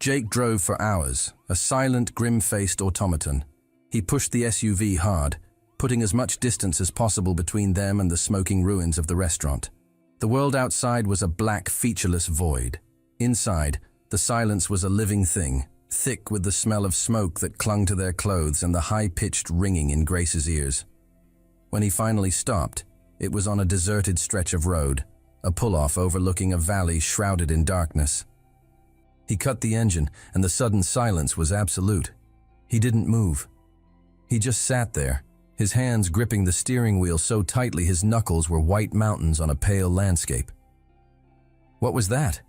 Jake drove for hours, a silent, grim-faced automaton. He pushed the SUV hard, putting as much distance as possible between them and the smoking ruins of the restaurant. The world outside was a black, featureless void. Inside, the silence was a living thing, thick with the smell of smoke that clung to their clothes and the high-pitched ringing in Grace's ears. When he finally stopped, it was on a deserted stretch of road, a pull-off overlooking a valley shrouded in darkness. He cut the engine, and the sudden silence was absolute. He didn't move. He just sat there, his hands gripping the steering wheel so tightly his knuckles were white mountains on a pale landscape. What was that?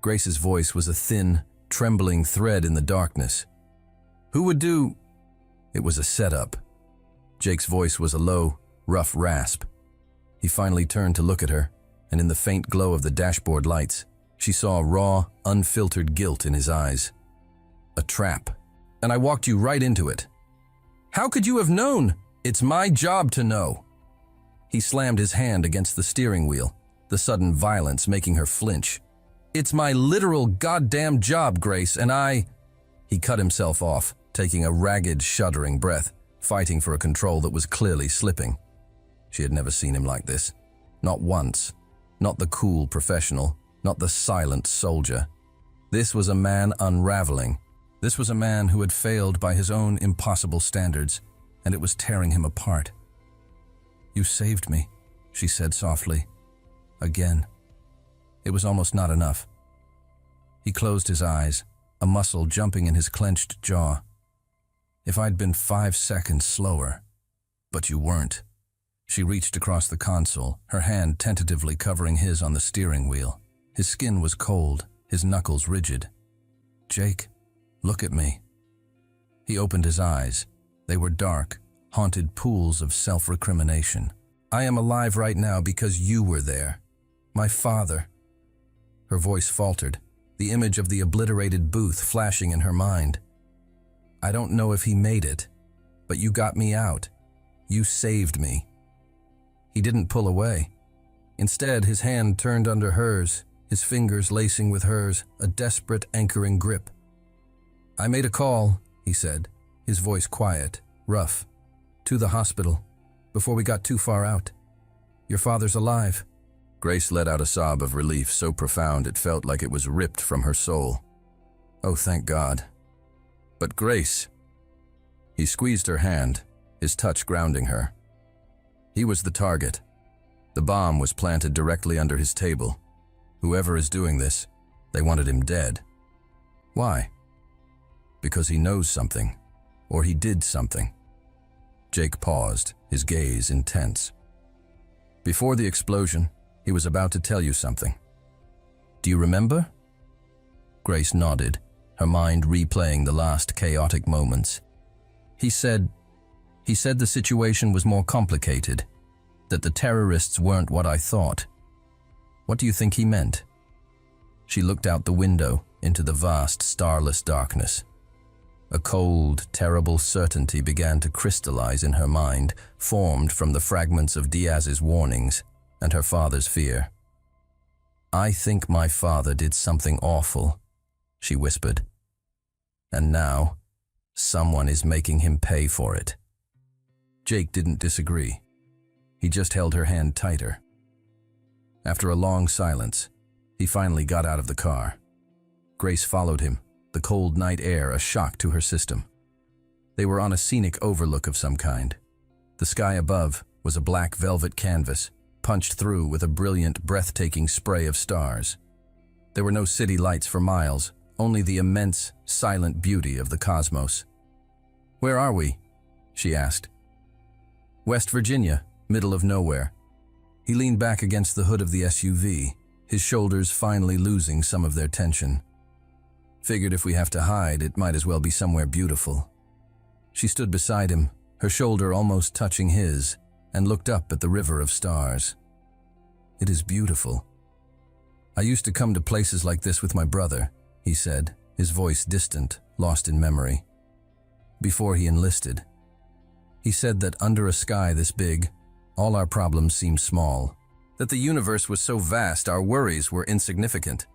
Grace's voice was a thin, trembling thread in the darkness. Who would do? It was a setup. Jake's voice was a low, rough rasp. He finally turned to look at her, and in the faint glow of the dashboard lights, she saw raw, unfiltered guilt in his eyes. A trap. And I walked you right into it. How could you have known? It's my job to know. He slammed his hand against the steering wheel, the sudden violence making her flinch. It's my literal goddamn job, Grace, and I… He cut himself off, taking a ragged, shuddering breath, fighting for a control that was clearly slipping. She had never seen him like this. Not once. Not the cool professional. Not the silent soldier. This was a man unraveling. This was a man who had failed by his own impossible standards, and it was tearing him apart. You saved me, she said softly. Again. It was almost not enough. He closed his eyes, a muscle jumping in his clenched jaw. If I'd been 5 seconds slower. But you weren't. She reached across the console, her hand tentatively covering his on the steering wheel. His skin was cold, his knuckles rigid. Jake, look at me. He opened his eyes. They were dark, haunted pools of self-recrimination. I am alive right now because you were there. My father. Her voice faltered, the image of the obliterated booth flashing in her mind. I don't know if he made it, but you got me out. You saved me. He didn't pull away. Instead, his hand turned under hers, his fingers lacing with hers, a desperate anchoring grip. I made a call, he said, his voice quiet, rough. To the hospital, before we got too far out. Your father's alive. Grace let out a sob of relief so profound it felt like it was ripped from her soul. Oh, thank God. But Grace… He squeezed her hand, his touch grounding her. He was the target. The bomb was planted directly under his table. Whoever is doing this, they wanted him dead. Why? Because he knows something, or he did something. Jake paused, his gaze intense. Before the explosion, he was about to tell you something. Do you remember? Grace nodded, her mind replaying the last chaotic moments. He said the situation was more complicated, that the terrorists weren't what I thought. What do you think he meant? She looked out the window into the vast, starless darkness. A cold, terrible certainty began to crystallize in her mind, formed from the fragments of Diaz's warnings and her father's fear. I think my father did something awful, she whispered. And now, someone is making him pay for it. Jake didn't disagree. He just held her hand tighter. After a long silence, he finally got out of the car. Grace followed him, the cold night air a shock to her system. They were on a scenic overlook of some kind. The sky above was a black velvet canvas, punched through with a brilliant, breathtaking spray of stars. There were no city lights for miles, only the immense, silent beauty of the cosmos. Where are we? She asked. West Virginia, middle of nowhere. He leaned back against the hood of the SUV, his shoulders finally losing some of their tension. Figured if we have to hide, it might as well be somewhere beautiful. She stood beside him, her shoulder almost touching his, and looked up at the river of stars. It is beautiful. I used to come to places like this with my brother, he said, his voice distant, lost in memory. Before he enlisted. He said that under a sky this big, all our problems seemed small, that the universe was so vast our worries were insignificant.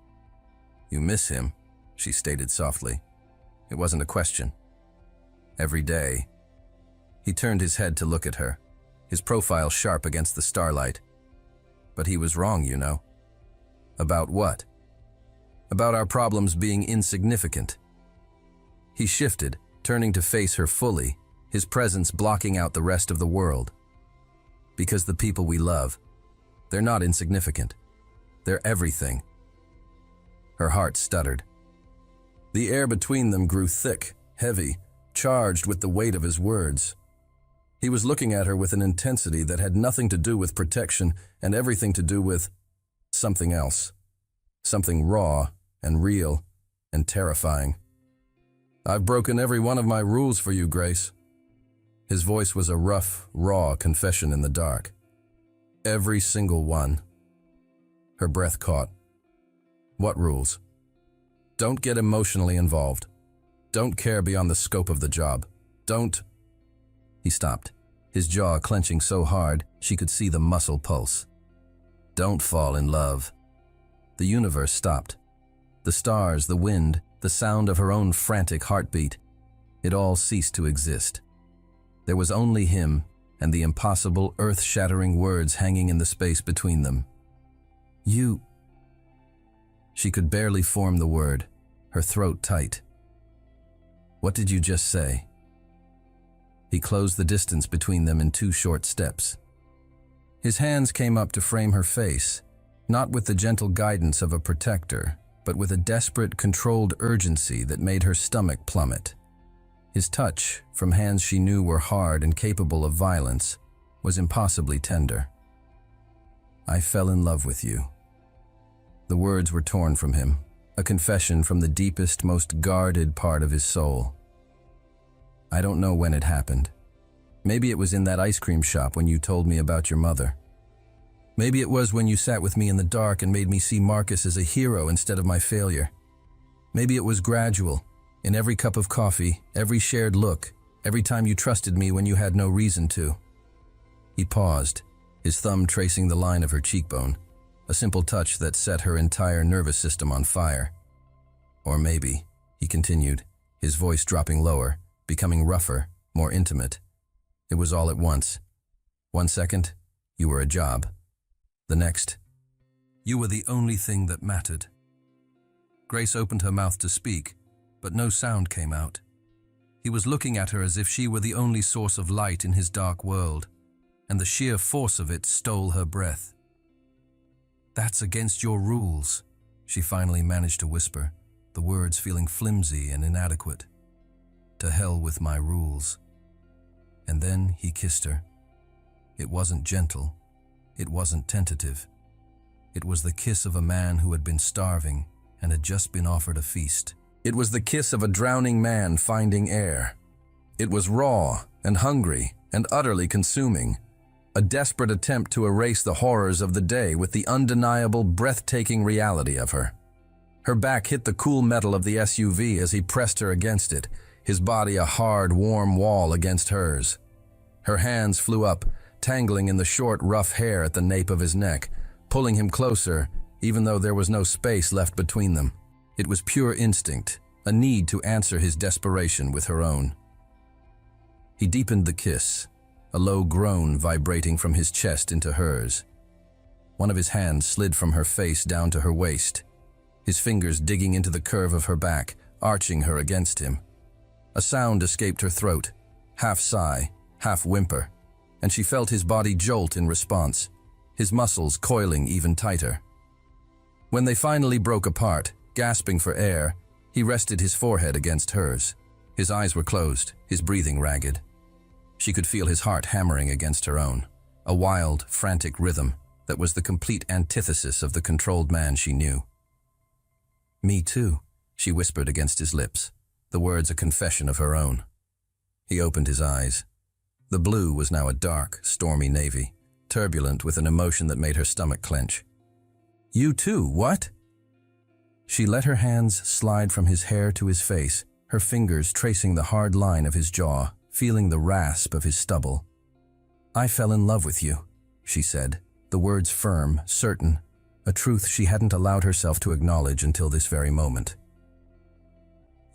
You miss him, she stated softly. It wasn't a question. Every day. He turned his head to look at her, his profile sharp against the starlight. But he was wrong, you know. About what? About our problems being insignificant. He shifted, turning to face her fully, his presence blocking out the rest of the world. Because the people we love, they're not insignificant. They're everything. Her heart stuttered. The air between them grew thick, heavy, charged with the weight of his words. He was looking at her with an intensity that had nothing to do with protection and everything to do with something else. Something raw and real and terrifying. I've broken every one of my rules for you, Grace. His voice was a rough, raw confession in the dark. Every single one. Her breath caught. What rules? Don't get emotionally involved. Don't care beyond the scope of the job. Don't... He stopped, his jaw clenching so hard she could see the muscle pulse. Don't fall in love. The universe stopped. The stars, the wind, the sound of her own frantic heartbeat. It all ceased to exist. There was only him and the impossible, earth-shattering words hanging in the space between them. You... She could barely form the word, her throat tight. What did you just say? He closed the distance between them in 2 short steps. His hands came up to frame her face, not with the gentle guidance of a protector, but with a desperate, controlled urgency that made her stomach plummet. His touch, from hands she knew were hard and capable of violence, was impossibly tender. I fell in love with you. The words were torn from him, a confession from the deepest, most guarded part of his soul. I don't know when it happened. Maybe it was in that ice cream shop when you told me about your mother. Maybe it was when you sat with me in the dark and made me see Marcus as a hero instead of my failure. Maybe it was gradual, in every cup of coffee, every shared look, every time you trusted me when you had no reason to. He paused, his thumb tracing the line of her cheekbone, a simple touch that set her entire nervous system on fire. Or maybe, he continued, his voice dropping lower, becoming rougher, more intimate. It was all at once. 1 second, you were a job. The next, you were the only thing that mattered. Grace opened her mouth to speak, but no sound came out. He was looking at her as if she were the only source of light in his dark world, and the sheer force of it stole her breath. That's against your rules, she finally managed to whisper, the words feeling flimsy and inadequate. To hell with my rules. And then he kissed her. It wasn't gentle. It wasn't tentative. It was the kiss of a man who had been starving and had just been offered a feast. It was the kiss of a drowning man finding air. It was raw and hungry and utterly consuming. A desperate attempt to erase the horrors of the day with the undeniable, breathtaking reality of her. Her back hit the cool metal of the SUV as he pressed her against it, his body a hard, warm wall against hers. Her hands flew up, tangling in the short, rough hair at the nape of his neck, pulling him closer, even though there was no space left between them. It was pure instinct, a need to answer his desperation with her own. He deepened the kiss, a low groan vibrating from his chest into hers. One of his hands slid from her face down to her waist, his fingers digging into the curve of her back, arching her against him. A sound escaped her throat, half sigh, half whimper, and she felt his body jolt in response, his muscles coiling even tighter. When they finally broke apart, gasping for air, he rested his forehead against hers. His eyes were closed, his breathing ragged. She could feel his heart hammering against her own, a wild, frantic rhythm that was the complete antithesis of the controlled man she knew. Me too, she whispered against his lips, the words a confession of her own. He opened his eyes. The blue was now a dark, stormy navy, turbulent with an emotion that made her stomach clench. You too, what? She let her hands slide from his hair to his face, her fingers tracing the hard line of his jaw, feeling the rasp of his stubble. I fell in love with you, she said, the words firm, certain, a truth she hadn't allowed herself to acknowledge until this very moment.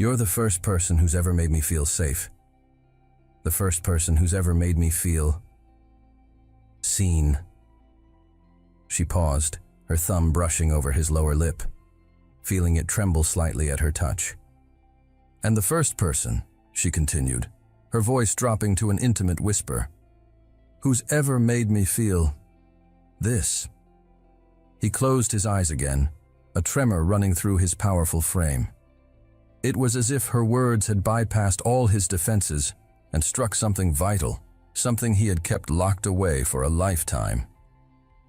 You're the first person who's ever made me feel safe. The first person who's ever made me feel seen. She paused, her thumb brushing over his lower lip, feeling it tremble slightly at her touch. And the first person, she continued, her voice dropping to an intimate whisper, who's ever made me feel this. He closed his eyes again, a tremor running through his powerful frame. It was as if her words had bypassed all his defenses and struck something vital, something he had kept locked away for a lifetime.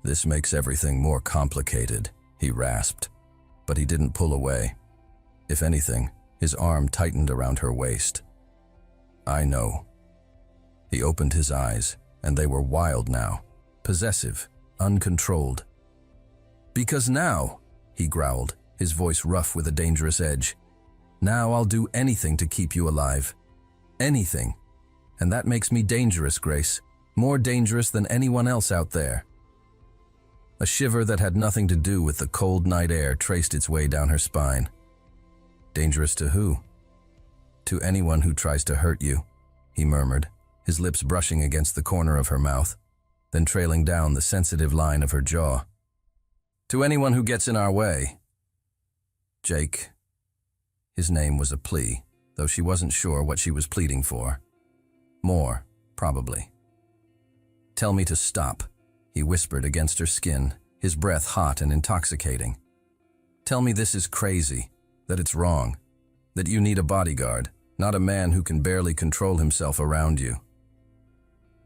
This makes everything more complicated, he rasped, but he didn't pull away. If anything, his arm tightened around her waist. I know. He opened his eyes, and they were wild now, possessive, uncontrolled. Because now, he growled, his voice rough with a dangerous edge, now I'll do anything to keep you alive. Anything. And that makes me dangerous, Grace. More dangerous than anyone else out there. A shiver that had nothing to do with the cold night air traced its way down her spine. Dangerous to who? To anyone who tries to hurt you, he murmured, his lips brushing against the corner of her mouth, then trailing down the sensitive line of her jaw. To anyone who gets in our way. Jake. His name was a plea, though she wasn't sure what she was pleading for. More, probably. Tell me to stop, he whispered against her skin, his breath hot and intoxicating. Tell me this is crazy, that it's wrong, that you need a bodyguard, not a man who can barely control himself around you.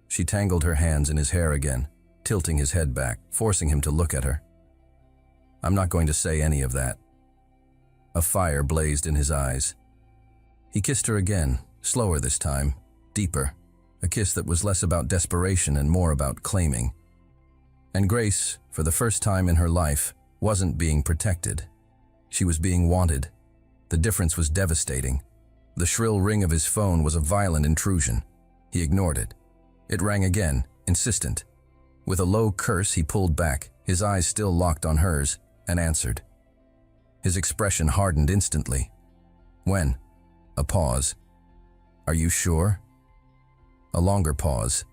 She tangled her hands in his hair again, tilting his head back, forcing him to look at her. I'm not going to say any of that. A fire blazed in his eyes. He kissed her again, slower this time, deeper, a kiss that was less about desperation and more about claiming. And Grace, for the first time in her life, wasn't being protected. She was being wanted. The difference was devastating. The shrill ring of his phone was a violent intrusion. He ignored it. It rang again, insistent. With a low curse, he pulled back, his eyes still locked on hers, and answered. His expression hardened instantly. When? A pause. Are you sure? A longer pause.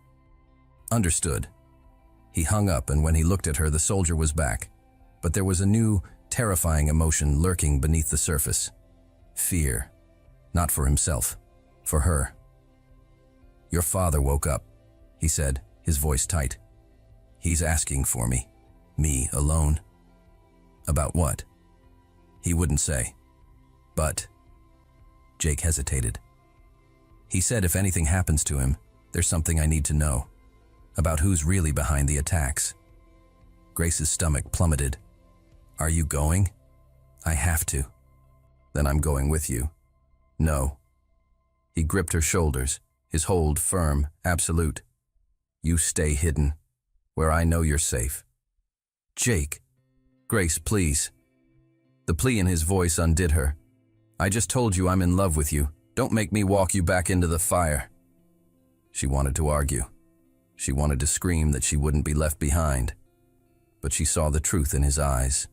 Understood. He hung up, and when he looked at her, the soldier was back. But there was a new, terrifying emotion lurking beneath the surface. Fear. Not for himself. For her. Your father woke up, he said, his voice tight. He's asking for me. Me alone. About what? He wouldn't say. But... Jake hesitated. He said if anything happens to him, there's something I need to know. About who's really behind the attacks. Grace's stomach plummeted. Are you going? I have to. Then I'm going with you. No. He gripped her shoulders, his hold firm, absolute. You stay hidden, where I know you're safe. Jake. Grace, please. The plea in his voice undid her. I just told you I'm in love with you. Don't make me walk you back into the fire. She wanted to argue. She wanted to scream that she wouldn't be left behind. But she saw the truth in his eyes,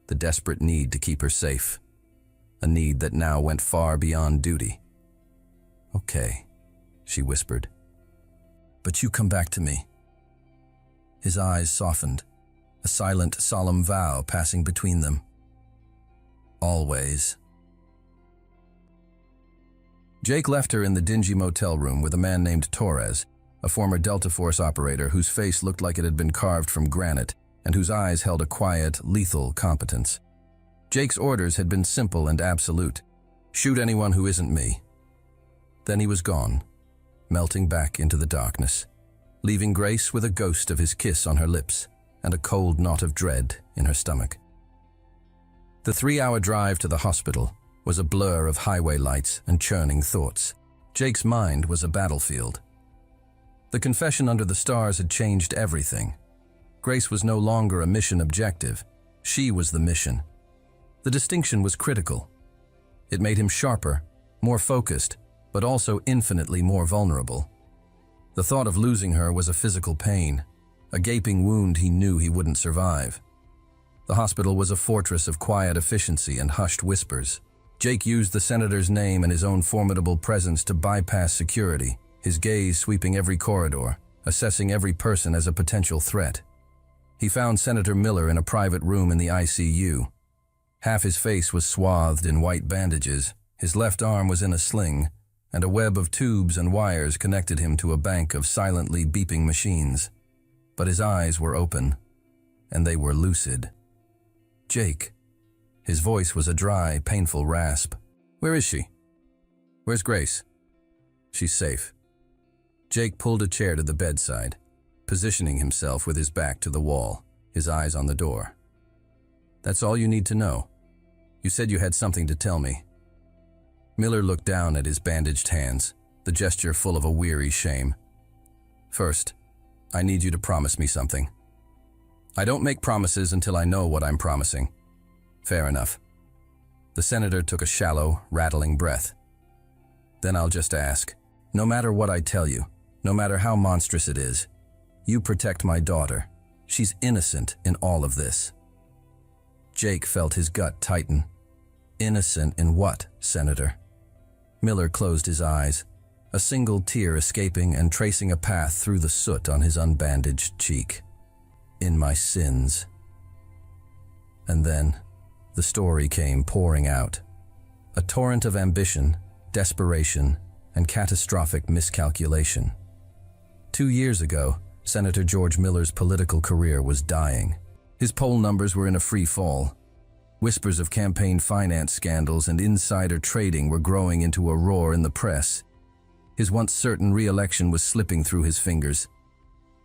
the desperate need to keep her safe, a need that now went far beyond duty. Okay, she whispered. But you come back to me. His eyes softened, a silent, solemn vow passing between them. Always. Jake left her in the dingy motel room with a man named Torres, a former Delta Force operator whose face looked like it had been carved from granite and whose eyes held a quiet, lethal competence. Jake's orders had been simple and absolute. Shoot anyone who isn't me. Then he was gone, melting back into the darkness, leaving Grace with a ghost of his kiss on her lips and a cold knot of dread in her stomach. The 3-hour drive to the hospital was a blur of highway lights and churning thoughts. Jake's mind was a battlefield. The confession under the stars had changed everything. Grace was no longer a mission objective. She was the mission. The distinction was critical. It made him sharper, more focused, but also infinitely more vulnerable. The thought of losing her was a physical pain, a gaping wound he knew he wouldn't survive. The hospital was a fortress of quiet efficiency and hushed whispers. Jake used the senator's name and his own formidable presence to bypass security, his gaze sweeping every corridor, assessing every person as a potential threat. He found Senator Miller in a private room in the ICU. Half his face was swathed in white bandages, his left arm was in a sling, and a web of tubes and wires connected him to a bank of silently beeping machines. But his eyes were open, and they were lucid. Jake. His voice was a dry, painful rasp. Where is she? Where's Grace? She's safe. Jake pulled a chair to the bedside, positioning himself with his back to the wall, his eyes on the door. That's all you need to know. You said you had something to tell me. Miller looked down at his bandaged hands, the gesture full of a weary shame. First, I need you to promise me something. I don't make promises until I know what I'm promising. Fair enough. The senator took a shallow, rattling breath. Then I'll just ask, no matter what I tell you, no matter how monstrous it is, you protect my daughter. She's innocent in all of this. Jake felt his gut tighten. Innocent in what, Senator? Miller closed his eyes, a single tear escaping and tracing a path through the soot on his unbandaged cheek. In my sins. And then, the story came pouring out. A torrent of ambition, desperation, and catastrophic miscalculation. 2 years ago, Senator George Miller's political career was dying. His poll numbers were in a free fall. Whispers of campaign finance scandals and insider trading were growing into a roar in the press. His once certain re-election was slipping through his fingers.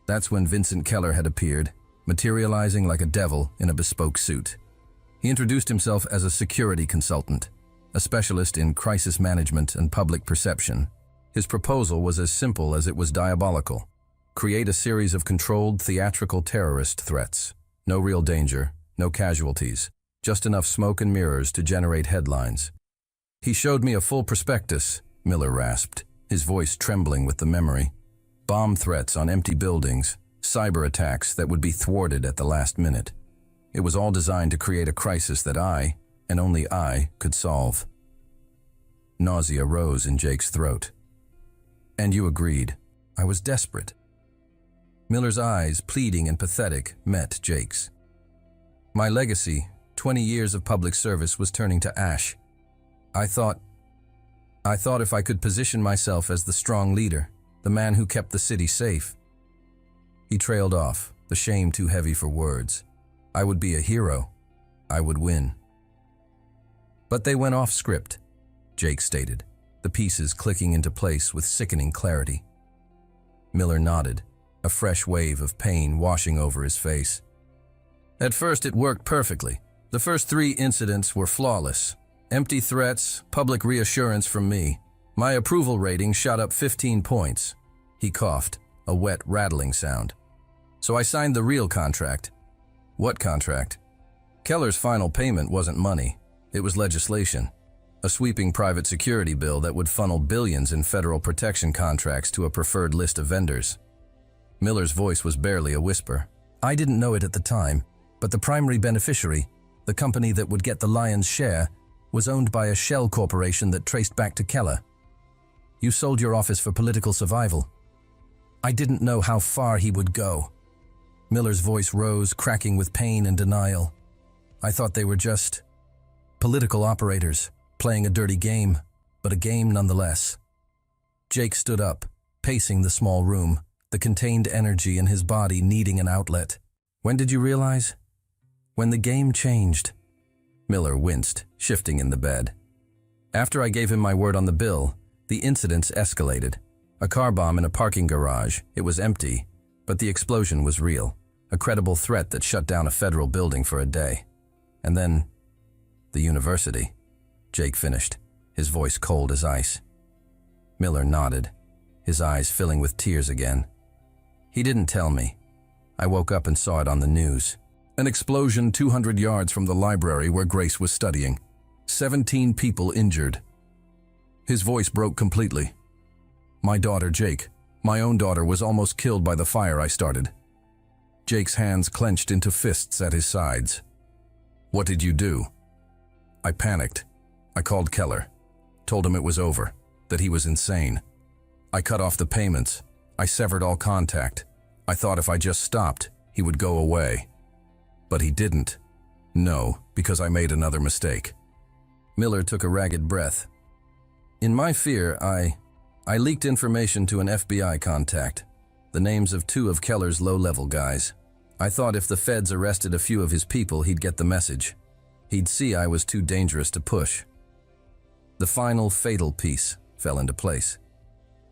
That's when Vincent Keller had appeared, materializing like a devil in a bespoke suit. He introduced himself as a security consultant, a specialist in crisis management and public perception. His proposal was as simple as it was diabolical. Create a series of controlled theatrical terrorist threats. No real danger, no casualties, just enough smoke and mirrors to generate headlines. He showed me a full prospectus, Miller rasped, his voice trembling with the memory. Bomb threats on empty buildings, cyber attacks that would be thwarted at the last minute. It was all designed to create a crisis that I, and only I, could solve. Nausea rose in Jake's throat. And you agreed. I was desperate. Miller's eyes, pleading and pathetic, met Jake's. My legacy, 20 years of public service, was turning to ash. I thought if I could position myself as the strong leader, the man who kept the city safe. He trailed off, the shame too heavy for words. I would be a hero. I would win. But they went off script, Jake stated, the pieces clicking into place with sickening clarity. Miller nodded, a fresh wave of pain washing over his face. At first it worked perfectly. The first 3 incidents were flawless. Empty threats, public reassurance from me. My approval rating shot up 15 points. He coughed, a wet, rattling sound. So I signed the real contract. What contract? Keller's final payment wasn't money. It was legislation. A sweeping private security bill that would funnel billions in federal protection contracts to a preferred list of vendors. Miller's voice was barely a whisper. I didn't know it at the time, but the primary beneficiary, the company that would get the lion's share, was owned by a shell corporation that traced back to Keller. You sold your office for political survival. I didn't know how far he would go. Miller's voice rose, cracking with pain and denial. I thought they were just political operators, playing a dirty game, but a game nonetheless. Jake stood up, pacing the small room, the contained energy in his body needing an outlet. When did you realize? When the game changed. Miller winced, shifting in the bed. After I gave him my word on the bill, the incidents escalated. A car bomb in a parking garage. It was empty, but the explosion was real. A credible threat that shut down a federal building for a day. And then, the university. Jake finished, his voice cold as ice. Miller nodded, his eyes filling with tears again. He didn't tell me. I woke up and saw it on the news. An explosion 200 yards from the library where Grace was studying. 17 people injured. His voice broke completely. My daughter, Jake, my own daughter, was almost killed by the fire I started. Jake's hands clenched into fists at his sides. What did you do? I panicked. I called Keller, told him it was over, that he was insane. I cut off the payments. I severed all contact. I thought if I just stopped, he would go away. But he didn't. No, because I made another mistake. Miller took a ragged breath. In my fear, I leaked information to an FBI contact, the names of 2 of Keller's low-level guys. I thought if the feds arrested a few of his people, he'd get the message. He'd see I was too dangerous to push. The final fatal piece fell into place.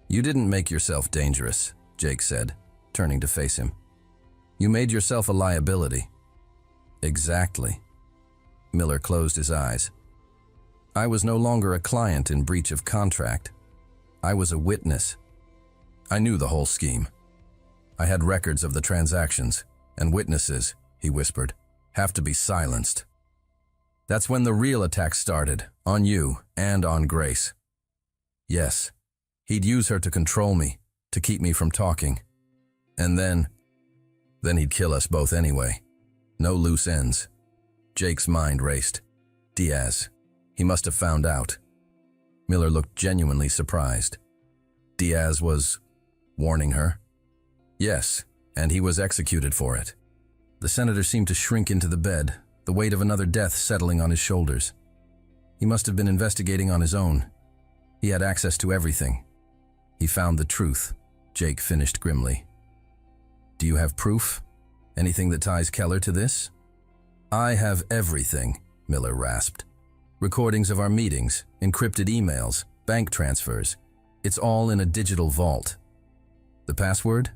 You didn't make yourself dangerous, Jake said, turning to face him. You made yourself a liability. Exactly. Miller closed his eyes. I was no longer a client in breach of contract. I was a witness. I knew the whole scheme. I had records of the transactions, and witnesses, he whispered, have to be silenced. That's when the real attack started, on you and on Grace. Yes, he'd use her to control me, to keep me from talking. And then he'd kill us both anyway. No loose ends. Jake's mind raced. Diaz. He must have found out. Miller looked genuinely surprised. Diaz was warning her? Yes, and he was executed for it. The senator seemed to shrink into the bed, the weight of another death settling on his shoulders. He must have been investigating on his own. He had access to everything. He found the truth, Jake finished grimly. Do you have proof? Anything that ties Keller to this? I have everything, Miller rasped. Recordings of our meetings, encrypted emails, bank transfers. It's all in a digital vault. The password?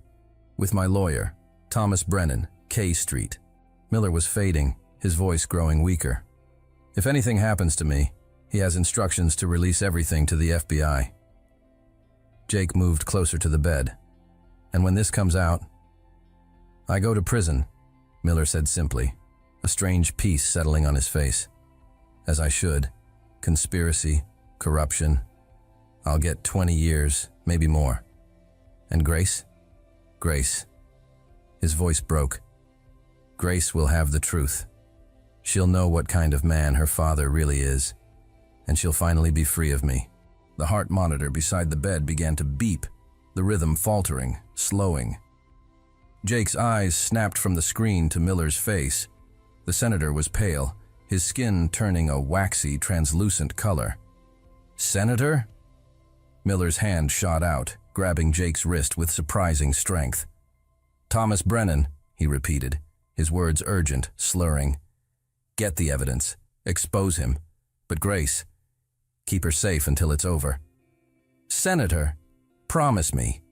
With my lawyer, Thomas Brennan, K Street. Miller was fading, his voice growing weaker. If anything happens to me, he has instructions to release everything to the FBI. Jake moved closer to the bed. And when this comes out, I go to prison, Miller said simply, a strange peace settling on his face. As I should. Conspiracy, corruption. I'll get 20 years, maybe more. And Grace? Grace. His voice broke. Grace will have the truth. She'll know what kind of man her father really is, and she'll finally be free of me. The heart monitor beside the bed began to beep, the rhythm faltering, slowing. Jake's eyes snapped from the screen to Miller's face. The senator was pale, his skin turning a waxy, translucent color. Senator? Miller's hand shot out, grabbing Jake's wrist with surprising strength. Thomas Brennan, he repeated, his words urgent, slurring. Get the evidence. Expose him. But Grace, keep her safe until it's over. Senator, promise me.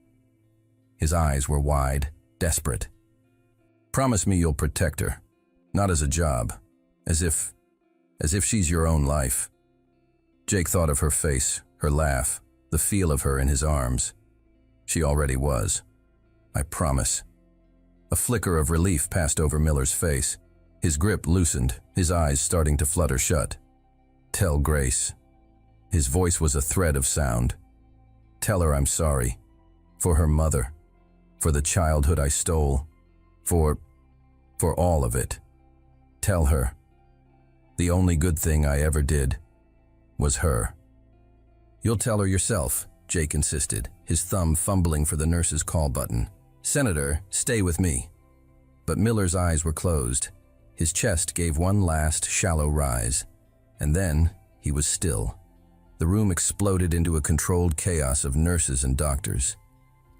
His eyes were wide, desperate. Promise me you'll protect her. Not as a job. As if she's your own life. Jake thought of her face, her laugh, the feel of her in his arms. She already was. I promise. A flicker of relief passed over Miller's face. His grip loosened, his eyes starting to flutter shut. Tell Grace. His voice was a thread of sound. Tell her I'm sorry. For her mother. For the childhood I stole. For all of it. Tell her. The only good thing I ever did was her. You'll tell her yourself, Jake insisted, his thumb fumbling for the nurse's call button. Senator, stay with me. But Miller's eyes were closed. His chest gave one last, shallow rise. And then he was still. The room exploded into a controlled chaos of nurses and doctors.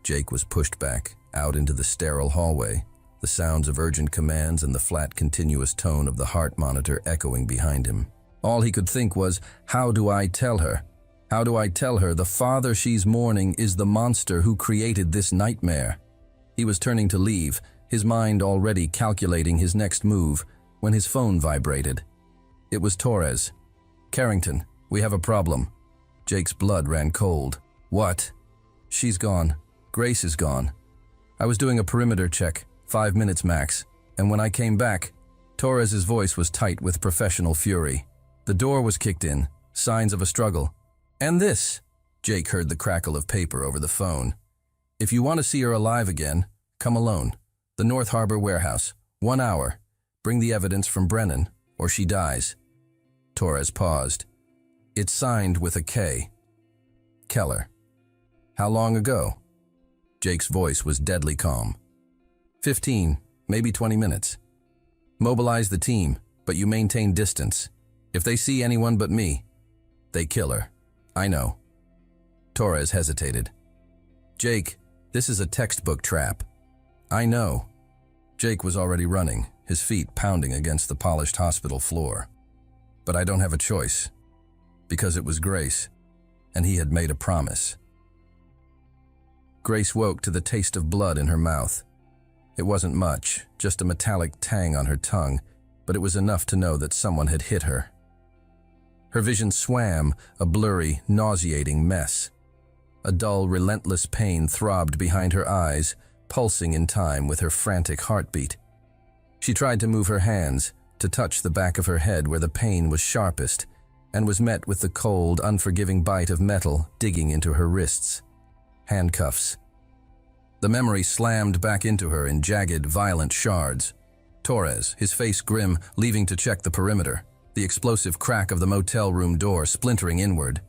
Jake was pushed back, out into the sterile hallway, the sounds of urgent commands and the flat, continuous tone of the heart monitor echoing behind him. All he could think was, how do I tell her? How do I tell her the father she's mourning is the monster who created this nightmare? He was turning to leave, his mind already calculating his next move, when his phone vibrated. It was Torres. Carrington, we have a problem. Jake's blood ran cold. What? She's gone. Grace is gone. I was doing a perimeter check, 5 minutes max, and when I came back, Torres's voice was tight with professional fury. The door was kicked in, signs of a struggle. And this, Jake heard the crackle of paper over the phone. If you want to see her alive again, come alone. The North Harbor warehouse, 1 hour. Bring the evidence from Brennan, or she dies. Torres paused. It's signed with a K. Keller. How long ago? Jake's voice was deadly calm. 15, maybe 20 minutes. Mobilize the team, but you maintain distance. If they see anyone but me, they kill her. I know. Torres hesitated. Jake, this is a textbook trap. I know. Jake was already running, his feet pounding against the polished hospital floor. But I don't have a choice, because it was Grace, and he had made a promise. Grace woke to the taste of blood in her mouth. It wasn't much, just a metallic tang on her tongue, but it was enough to know that someone had hit her. Her vision swam, a blurry, nauseating mess. A dull, relentless pain throbbed behind her eyes, pulsing in time with her frantic heartbeat. She tried to move her hands, to touch the back of her head where the pain was sharpest, and was met with the cold, unforgiving bite of metal digging into her wrists. Handcuffs. The memory slammed back into her in jagged, violent shards. Torres, his face grim, leaving to check the perimeter. The explosive crack of the motel room door splintering inward.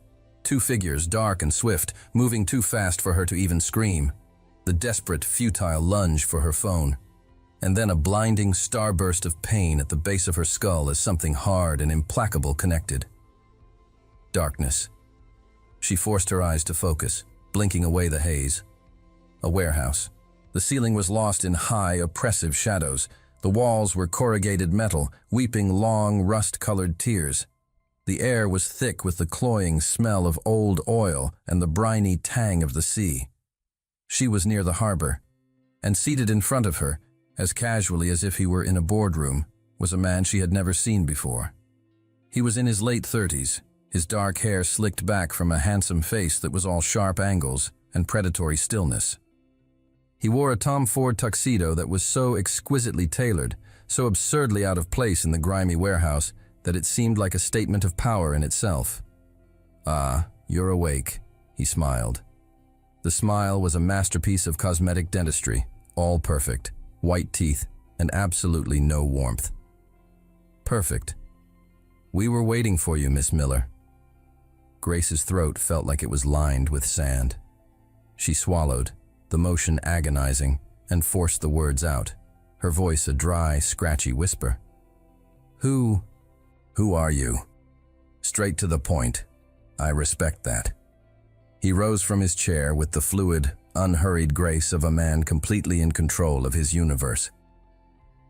Two figures, dark and swift, moving too fast for her to even scream. The desperate, futile lunge for her phone. And then a blinding starburst of pain at the base of her skull as something hard and implacable connected. Darkness. She forced her eyes to focus, blinking away the haze. A warehouse. The ceiling was lost in high, oppressive shadows. The walls were corrugated metal, weeping long, rust-colored tears. The air was thick with the cloying smell of old oil and the briny tang of the sea. She was near the harbor, and seated in front of her, as casually as if he were in a boardroom, was a man she had never seen before. He was in his late 30s, his dark hair slicked back from a handsome face that was all sharp angles and predatory stillness. He wore a Tom Ford tuxedo that was so exquisitely tailored, so absurdly out of place in the grimy warehouse, that it seemed like a statement of power in itself. "Ah, you're awake," he smiled. The smile was a masterpiece of cosmetic dentistry, all perfect, white teeth, and absolutely no warmth. "Perfect. We were waiting for you, Miss Miller." Grace's throat felt like it was lined with sand. She swallowed, the motion agonizing, and forced the words out, her voice a dry, scratchy whisper. Who are you?" Straight to the point. I respect that." He rose from his chair with the fluid, unhurried grace of a man completely in control of his universe.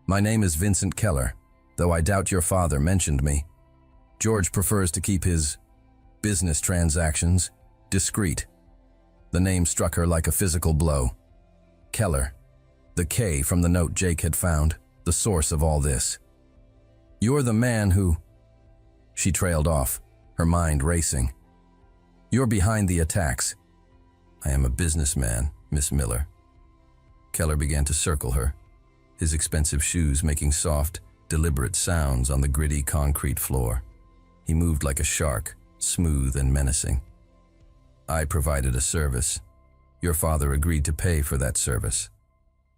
"My name is Vincent Keller, though I doubt your father mentioned me. George prefers to keep his business transactions discreet." The name struck her like a physical blow. Keller. The K from the note Jake had found, the source of all this. "You're the man who—" She trailed off, her mind racing. "You're behind the attacks." "I am a businessman, Miss Miller." Keller began to circle her, his expensive shoes making soft, deliberate sounds on the gritty concrete floor. He moved like a shark, smooth and menacing. "I provided a service. Your father agreed to pay for that service.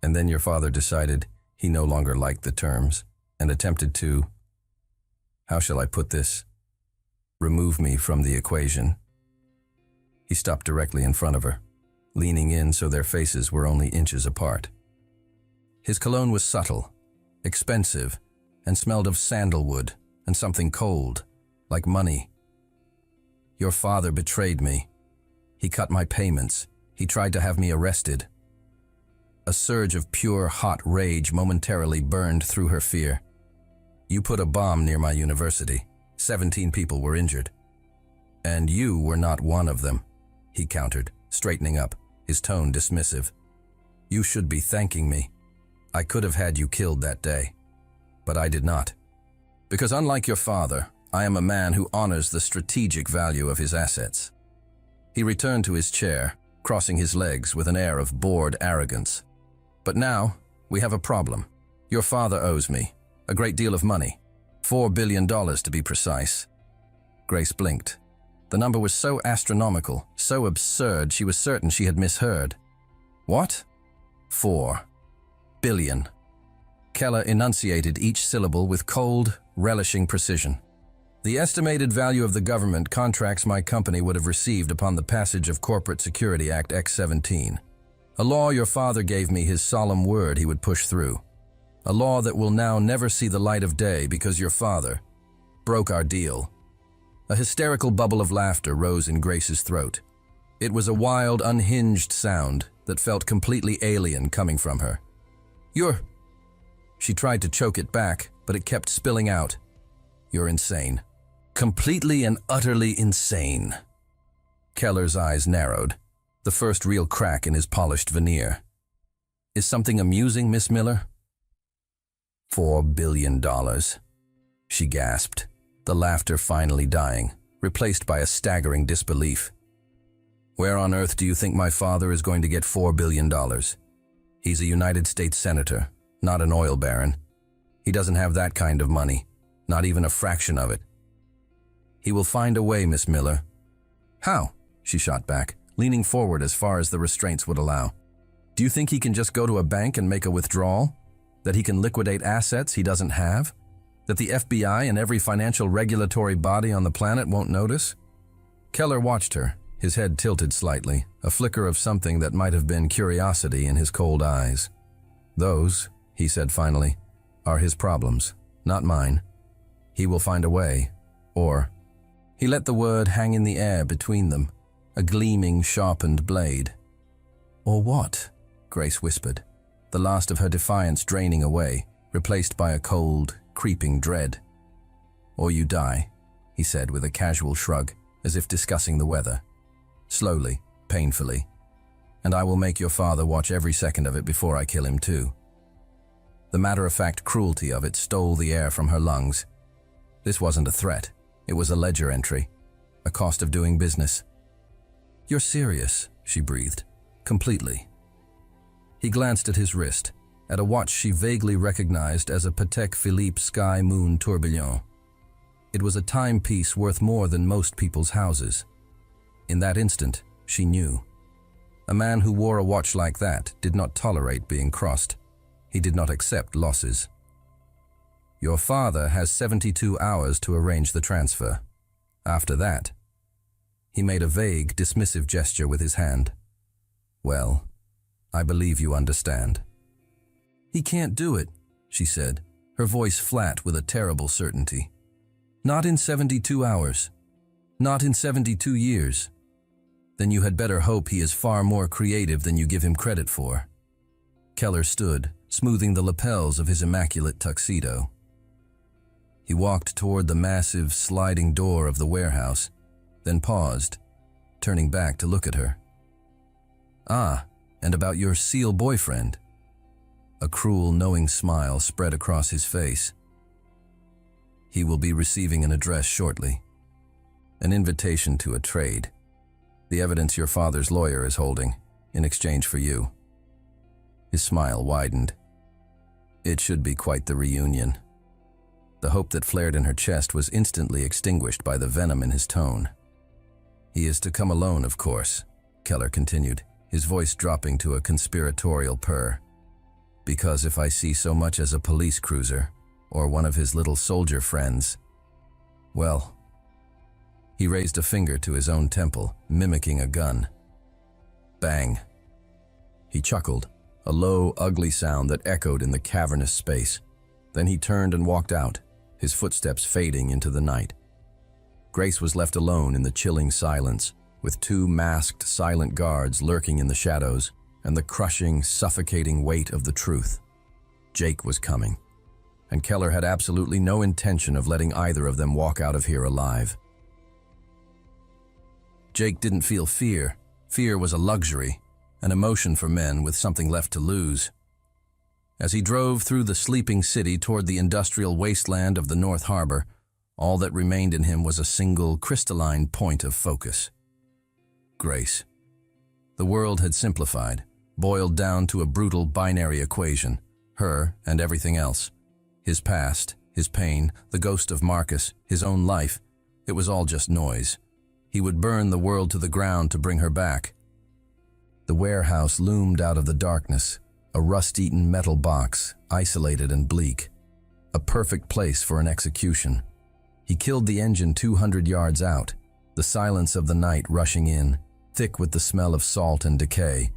And then your father decided he no longer liked the terms and attempted to, how shall I put this, remove me from the equation." He stopped directly in front of her, leaning in so their faces were only inches apart. His cologne was subtle, expensive, and smelled of sandalwood and something cold, like money. "Your father betrayed me. He cut my payments. He tried to have me arrested." A surge of pure, hot rage momentarily burned through her fear. "You put a bomb near my university. 17 people were injured. And you were not one of them," he countered, straightening up, his tone dismissive. "You should be thanking me. I could have had you killed that day. But I did not. Because unlike your father, I am a man who honors the strategic value of his assets." He returned to his chair, crossing his legs with an air of bored arrogance. "But now, we have a problem. Your father owes me a great deal of money, $4 billion to be precise." Grace blinked. The number was so astronomical, so absurd, she was certain she had misheard. "What?" "4 billion." Keller enunciated each syllable with cold, relishing precision. The estimated value of the government contracts my company would have received upon the passage of Corporate Security Act X-17. A law your father gave me his solemn word he would push through. A law that will now never see the light of day because your father broke our deal. A hysterical bubble of laughter rose in Grace's throat. It was a wild, unhinged sound that felt completely alien coming from her. You're... She tried to choke it back, but it kept spilling out. You're insane. Completely and utterly insane. Keller's eyes narrowed, the first real crack in his polished veneer. Is something amusing, Miss Miller? $4 billion. She gasped, the laughter finally dying, replaced by a staggering disbelief. Where on earth do you think my father is going to get $4 billion? He's a United States senator, not an oil baron. He doesn't have that kind of money, not even a fraction of it. He will find a way, Miss Miller. How? She shot back, leaning forward as far as the restraints would allow. Do you think he can just go to a bank and make a withdrawal? That he can liquidate assets he doesn't have? That the FBI and every financial regulatory body on the planet won't notice? Keller watched her, his head tilted slightly, a flicker of something that might have been curiosity in his cold eyes. Those, he said finally, are his problems, not mine. He will find a way, or... He let the word hang in the air between them, a gleaming, sharpened blade. Or what? Grace whispered, the last of her defiance draining away, replaced by a cold, creeping dread. Or you die, he said with a casual shrug, as if discussing the weather. Slowly, painfully. And I will make your father watch every second of it before I kill him too. The matter-of-fact cruelty of it stole the air from her lungs. This wasn't a threat. It was a ledger entry, a cost of doing business. You're serious, she breathed, completely. He glanced at his wrist, at a watch she vaguely recognized as a Patek Philippe Sky Moon Tourbillon. It was a timepiece worth more than most people's houses. In that instant, she knew. A man who wore a watch like that did not tolerate being crossed. He did not accept losses. Your father has 72 hours to arrange the transfer. After that, he made a vague, dismissive gesture with his hand. Well, I believe you understand. He can't do it, she said, her voice flat with a terrible certainty. Not in 72 hours. Not in 72 years. Then you had better hope he is far more creative than you give him credit for. Keller stood, smoothing the lapels of his immaculate tuxedo. He walked toward the massive, sliding door of the warehouse, then paused, turning back to look at her. Ah, and about your SEAL boyfriend. A cruel, knowing smile spread across his face. He will be receiving an address shortly. An invitation to a trade. The evidence your father's lawyer is holding, in exchange for you. His smile widened. It should be quite the reunion. The hope that flared in her chest was instantly extinguished by the venom in his tone. He is to come alone, of course, Keller continued, his voice dropping to a conspiratorial purr. Because if I see so much as a police cruiser, or one of his little soldier friends, well... He raised a finger to his own temple, mimicking a gun. Bang. He chuckled, a low, ugly sound that echoed in the cavernous space. Then he turned and walked out, his footsteps fading into the night. Grace was left alone in the chilling silence, with two masked, silent guards lurking in the shadows, and the crushing, suffocating weight of the truth. Jake was coming, and Keller had absolutely no intention of letting either of them walk out of here alive. Jake didn't feel fear. Fear was a luxury, an emotion for men with something left to lose. As he drove through the sleeping city toward the industrial wasteland of the North Harbor, all that remained in him was a single, crystalline point of focus. Grace. The world had simplified, boiled down to a brutal binary equation, her and everything else. His past, his pain, the ghost of Marcus, his own life, it was all just noise. He would burn the world to the ground to bring her back. The warehouse loomed out of the darkness, a rust-eaten metal box, isolated and bleak. A perfect place for an execution. He killed the engine 200 yards out, the silence of the night rushing in, thick with the smell of salt and decay.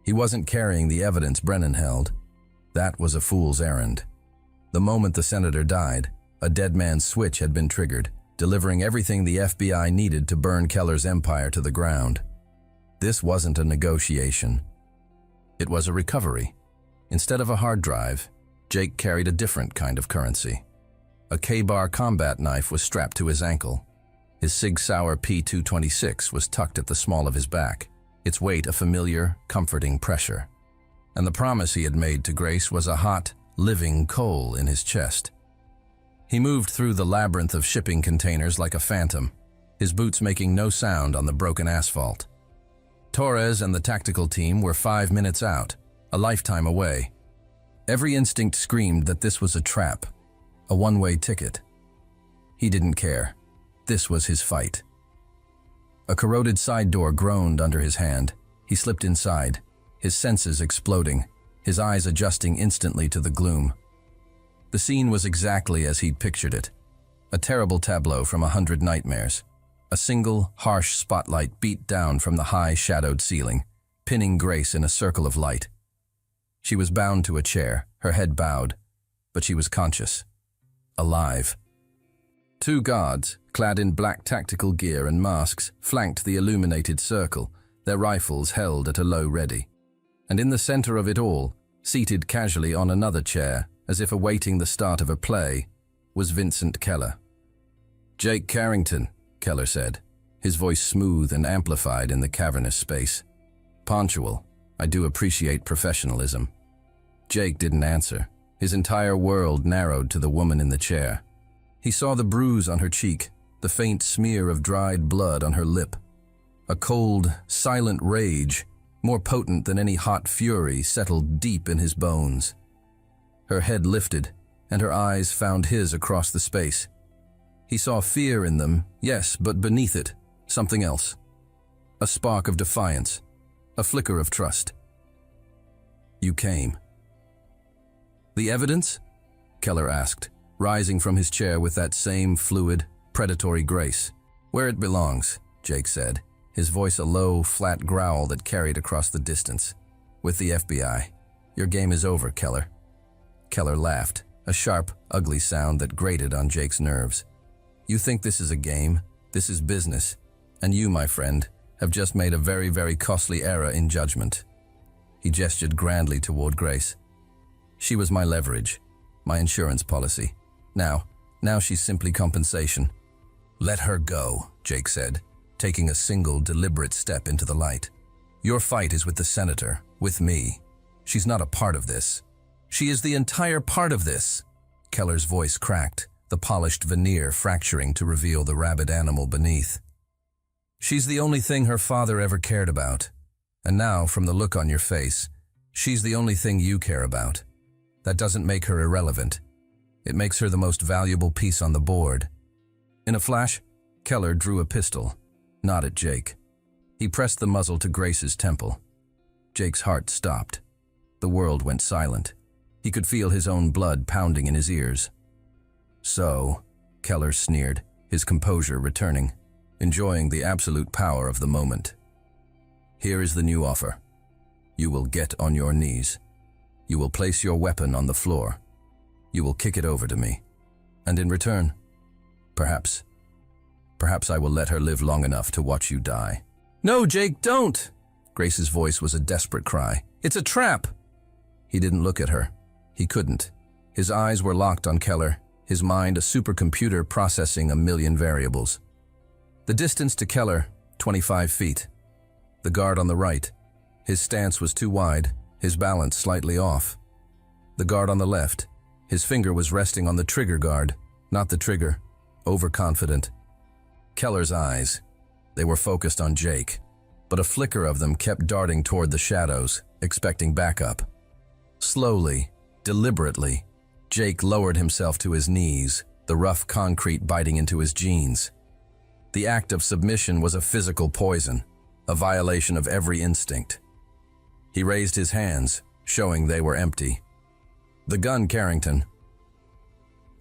He wasn't carrying the evidence Brennan held. That was a fool's errand. The moment the senator died, a dead man's switch had been triggered, delivering everything the FBI needed to burn Keller's empire to the ground. This wasn't a negotiation. It was a recovery. Instead of a hard drive, Jake carried a different kind of currency. A K-Bar combat knife was strapped to his ankle. His Sig Sauer P226 was tucked at the small of his back, its weight a familiar, comforting pressure. And the promise he had made to Grace was a hot, living coal in his chest. He moved through the labyrinth of shipping containers like a phantom, his boots making no sound on the broken asphalt. Torres and the tactical team were 5 minutes out, a lifetime away. Every instinct screamed that this was a trap, a one-way ticket. He didn't care. This was his fight. A corroded side door groaned under his hand. He slipped inside, his senses exploding, his eyes adjusting instantly to the gloom. The scene was exactly as he'd pictured it. A terrible tableau from 100 nightmares. A single, harsh spotlight beat down from the high, shadowed ceiling, pinning Grace in a circle of light. She was bound to a chair, her head bowed, but she was conscious. Alive. Two guards, clad in black tactical gear and masks, flanked the illuminated circle, their rifles held at a low ready. And in the center of it all, seated casually on another chair, as if awaiting the start of a play, was Vincent Keller. "Jake Carrington," Keller said, his voice smooth and amplified in the cavernous space. "Punctual. I do appreciate professionalism." Jake didn't answer. His entire world narrowed to the woman in the chair. He saw the bruise on her cheek, the faint smear of dried blood on her lip. A cold, silent rage, more potent than any hot fury, settled deep in his bones. Her head lifted, and her eyes found his across the space. He saw fear in them, yes, but beneath it, something else. A spark of defiance, a flicker of trust. "You came." "The evidence?" Keller asked, rising from his chair with that same fluid, predatory grace. "Where it belongs," Jake said, his voice a low, flat growl that carried across the distance. "With the FBI. Your game is over, Keller." Keller laughed, a sharp, ugly sound that grated on Jake's nerves. "You think this is a game? This is business. And you, my friend, have just made a very, very costly error in judgment." He gestured grandly toward Grace. "She was my leverage, my insurance policy. Now she's simply compensation." "Let her go," Jake said, taking a single, deliberate step into the light. "Your fight is with the senator, with me. She's not a part of this. She is the entire part of this." Keller's voice cracked, the polished veneer fracturing to reveal the rabid animal beneath. "She's the only thing her father ever cared about. And now, from the look on your face, she's the only thing you care about. That doesn't make her irrelevant. It makes her the most valuable piece on the board." In a flash, Keller drew a pistol, not at Jake. He pressed the muzzle to Grace's temple. Jake's heart stopped. The world went silent. He could feel his own blood pounding in his ears. "So," Keller sneered, his composure returning, enjoying the absolute power of the moment. "Here is the new offer. You will get on your knees. You will place your weapon on the floor. You will kick it over to me. And in return, perhaps I will let her live long enough to watch you die." "No, Jake, don't!" Grace's voice was a desperate cry. "It's a trap!" He didn't look at her. He couldn't. His eyes were locked on Keller, his mind a supercomputer processing a million variables. The distance to Keller, 25 feet. The guard on the right. His stance was too wide, his balance slightly off. The guard on the left. His finger was resting on the trigger guard, not the trigger, overconfident. Keller's eyes. They were focused on Jake, but a flicker of them kept darting toward the shadows, expecting backup. Slowly, deliberately, Jake lowered himself to his knees, the rough concrete biting into his jeans. The act of submission was a physical poison, a violation of every instinct. He raised his hands, showing they were empty. "The gun, Carrington."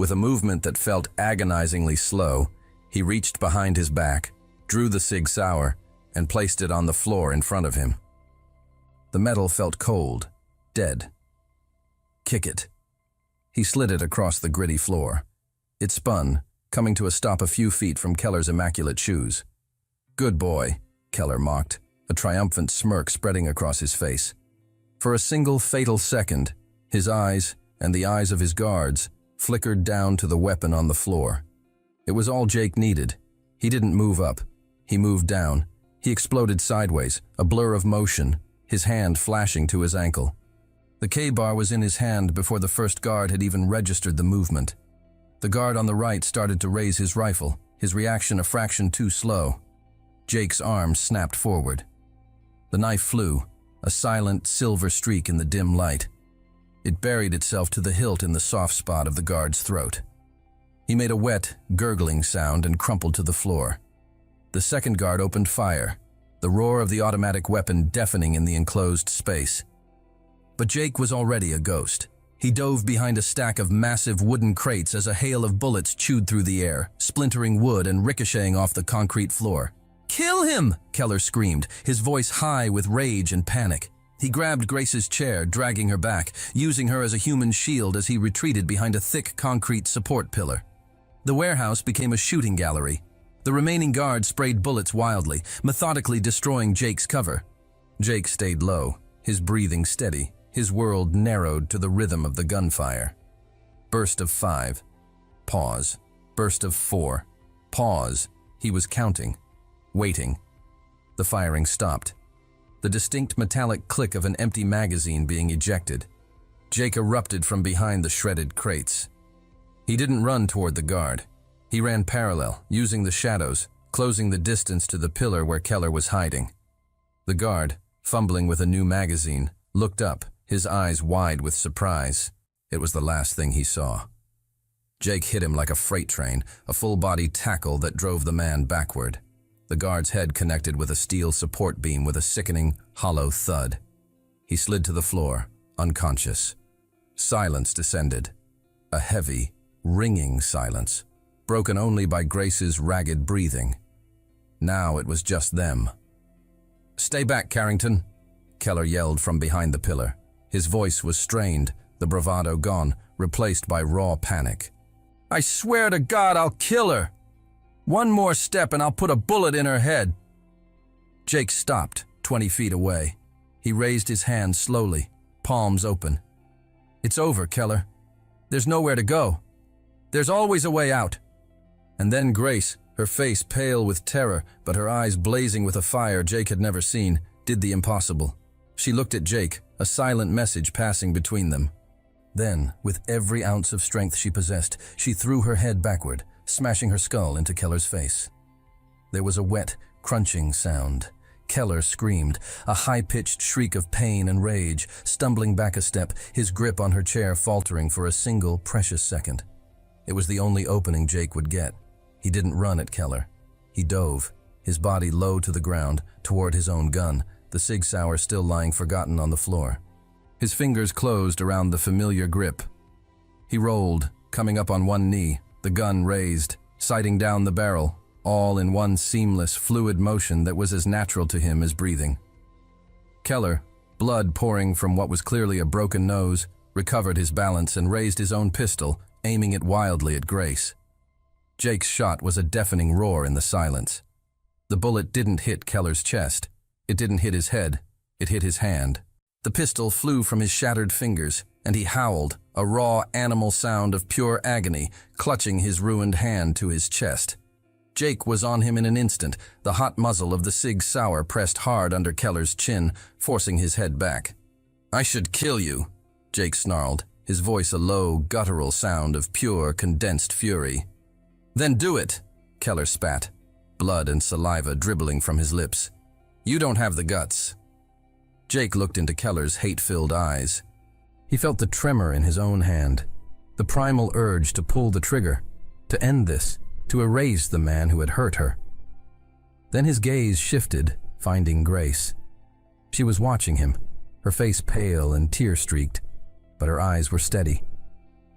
With a movement that felt agonizingly slow, he reached behind his back, drew the Sig Sauer, and placed it on the floor in front of him. The metal felt cold, dead. Kick it. He slid it across the gritty floor. It spun, coming to a stop a few feet from Keller's immaculate shoes. "Good boy," Keller mocked, a triumphant smirk spreading across his face. For a single fatal second, his eyes, and the eyes of his guards, flickered down to the weapon on the floor. It was all Jake needed. He didn't move up. He moved down. He exploded sideways, a blur of motion, his hand flashing to his ankle. The K-bar was in his hand before the first guard had even registered the movement. The guard on the right started to raise his rifle, his reaction a fraction too slow. Jake's arm snapped forward. The knife flew, a silent silver streak in the dim light. It buried itself to the hilt in the soft spot of the guard's throat. He made a wet, gurgling sound and crumpled to the floor. The second guard opened fire, the roar of the automatic weapon deafening in the enclosed space. But Jake was already a ghost. He dove behind a stack of massive wooden crates as a hail of bullets chewed through the air, splintering wood and ricocheting off the concrete floor. "Kill him!" Keller screamed, his voice high with rage and panic. He grabbed Grace's chair, dragging her back, using her as a human shield as he retreated behind a thick concrete support pillar. The warehouse became a shooting gallery. The remaining guards sprayed bullets wildly, methodically destroying Jake's cover. Jake stayed low, his breathing steady, his world narrowed to the rhythm of the gunfire. Burst of 5. Pause. Burst of 4. Pause. He was counting. Waiting. The firing stopped. The distinct metallic click of an empty magazine being ejected. Jake erupted from behind the shredded crates. He didn't run toward the guard. He ran parallel, using the shadows, closing the distance to the pillar where Keller was hiding. The guard, fumbling with a new magazine, looked up, his eyes wide with surprise. It was the last thing he saw. Jake hit him like a freight train, a full-body tackle that drove the man backward. The guard's head connected with a steel support beam with a sickening, hollow thud. He slid to the floor, unconscious. Silence descended. A heavy, ringing silence, broken only by Grace's ragged breathing. Now it was just them. "Stay back, Carrington," Keller yelled from behind the pillar. His voice was strained, the bravado gone, replaced by raw panic. "I swear to God I'll kill her! One more step and I'll put a bullet in her head." Jake stopped, 20 feet away. He raised his hand slowly, palms open. "It's over, Keller. There's nowhere to go. There's always a way out." And then Grace, her face pale with terror, but her eyes blazing with a fire Jake had never seen, did the impossible. She looked at Jake, a silent message passing between them. Then, with every ounce of strength she possessed, she threw her head backward, smashing her skull into Keller's face. There was a wet, crunching sound. Keller screamed, a high-pitched shriek of pain and rage, stumbling back a step, his grip on her chair faltering for a single, precious second. It was the only opening Jake would get. He didn't run at Keller. He dove, his body low to the ground, toward his own gun, the Sig Sauer still lying forgotten on the floor. His fingers closed around the familiar grip. He rolled, coming up on one knee, the gun raised, sighting down the barrel, all in one seamless, fluid motion that was as natural to him as breathing. Keller, blood pouring from what was clearly a broken nose, recovered his balance and raised his own pistol, aiming it wildly at Grace. Jake's shot was a deafening roar in the silence. The bullet didn't hit Keller's chest. It didn't hit his head. It hit his hand. The pistol flew from his shattered fingers, and he howled, a raw animal sound of pure agony, clutching his ruined hand to his chest. Jake was on him in an instant, the hot muzzle of the Sig Sauer pressed hard under Keller's chin, forcing his head back. "I should kill you," Jake snarled, his voice a low, guttural sound of pure, condensed fury. "Then do it," Keller spat, blood and saliva dribbling from his lips. "You don't have the guts." Jake looked into Keller's hate-filled eyes. He felt the tremor in his own hand, the primal urge to pull the trigger, to end this, to erase the man who had hurt her. Then his gaze shifted, finding Grace. She was watching him, her face pale and tear-streaked, but her eyes were steady.